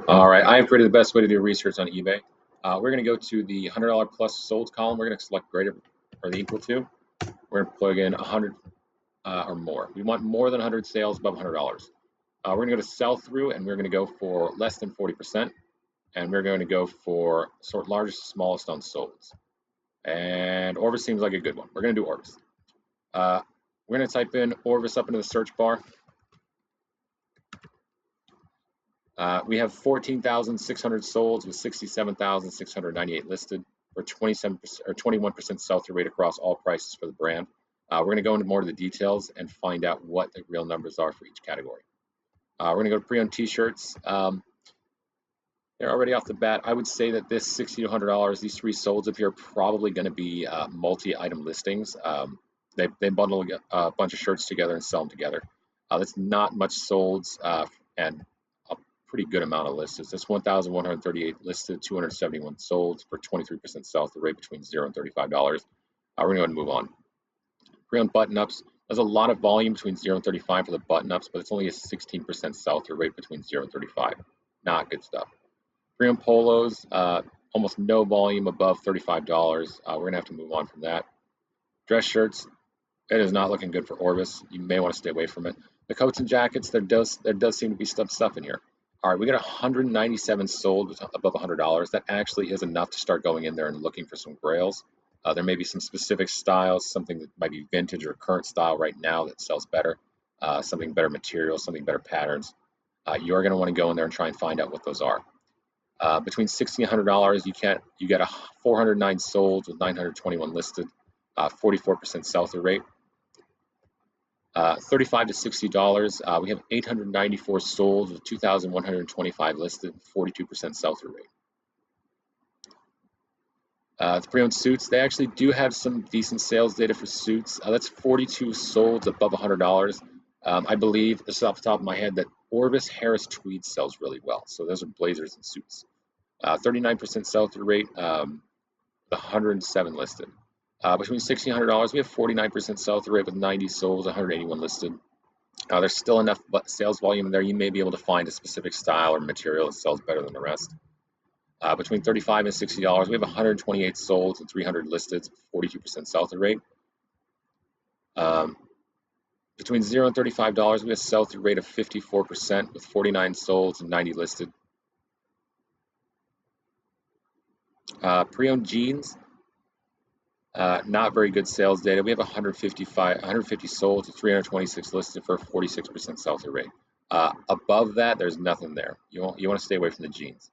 All right, I have created the best way to do research on eBay. We're going to go to the $100 plus sold column. We're going to select greater or the equal to. We're going to plug in 100 or more. We want more than 100 sales above $100. We're going to go to sell through, and we're going to go for less than 40%. And we're going to go for sort largest to smallest on solds. And Orvis seems like a good one. We're going to do Orvis. We're going to type in Orvis up into the search bar. We have 14,600 solds with 67,698 listed for 27% or 21% sell-through rate across all prices for the brand. We're going to go into more of the details and find out what the real numbers are for each category. We're going to go to pre-owned t-shirts. They're already off the bat. I would say that this $60 to $100, these three solds up here are probably going to be multi-item listings. They bundle a bunch of shirts together and sell them together. That's not much solds and a pretty good amount of listeds. That's 1,138 listed, 271 sold for 23% sell-through rate between $0 and $35. We're going to go ahead and move on. Pre-owned button-ups. There's a lot of volume between 0 and 35 for the button-ups, but it's only a 16% sell-through rate between 0 and 35. Not good stuff. Pre-owned polos, almost no volume above $35. We're going to have to move on from that. Dress shirts, it is not looking good for Orvis. You may want to stay away from it. The coats and jackets, there does seem to be stuff in here. All right, we got 197 sold above $100. That actually is enough to start going in there and looking for some grails. There may be some specific styles, something that might be vintage or current style right now that sells better, something better material, something better patterns. You are going to want to go in there and try and find out what those are. Between $60 and $100, you get 409 sold with 921 listed, 44% sell-through rate. $35 to $60, we have 894 sold with 2,125 listed, 42% sell-through rate. The pre-owned suits, they actually do have some decent sales data for suits. That's 42 sold above $100. I believe, this is off the top of my head, that Orvis Harris tweed sells really well. So those are blazers and suits. 39% sell-through rate, 107 listed. Between $60 and $100, we have 49% sell-through rate with 90 sold, 181 listed. There's still enough sales volume in there. You may be able to find a specific style or material that sells better than the rest. Between $35 and $60, we have 128 sold and 300 listed, 42% sell-through rate. Between $0 and $35, we have a sell-through rate of 54% with 49 sold and 90 listed. Pre-owned jeans, not very good sales data. We have 150 sold to 326 listed for a 46% sell-through rate. Above that, there's nothing there. You want to stay away from the jeans.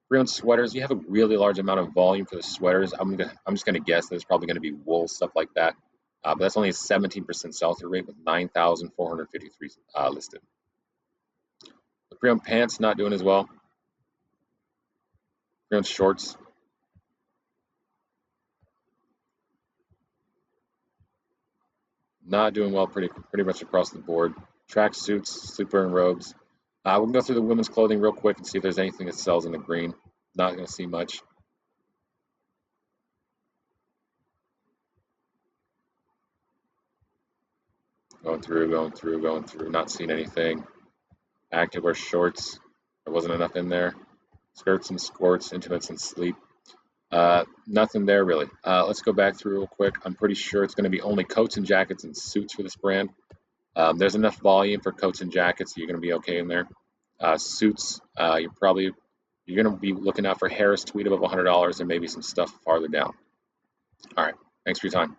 Pre-owned sweaters, you have a really large amount of volume for the sweaters. I'm just going to guess that it's probably going to be wool, stuff like that. But that's only a 17% sell-through rate with 9,453 listed. The pre-owned pants, not doing as well. Pre-owned shorts, not doing well pretty much across the board. Track suits, sleepwear robes. We can go through the women's clothing real quick and see if there's anything that sells in the green. Not going to see much. Going through, not seeing anything. Activewear shorts, there wasn't enough in there. Skirts and skirts, intimates and sleep. Nothing there really. Let's go back through real quick. I'm pretty sure it's going to be only coats and jackets and suits for this brand. There's enough volume for coats and jackets, so you're going to be okay in there. Suits, you're going to be looking out for Harris tweed above $100 and maybe some stuff farther down. All right, thanks for your time.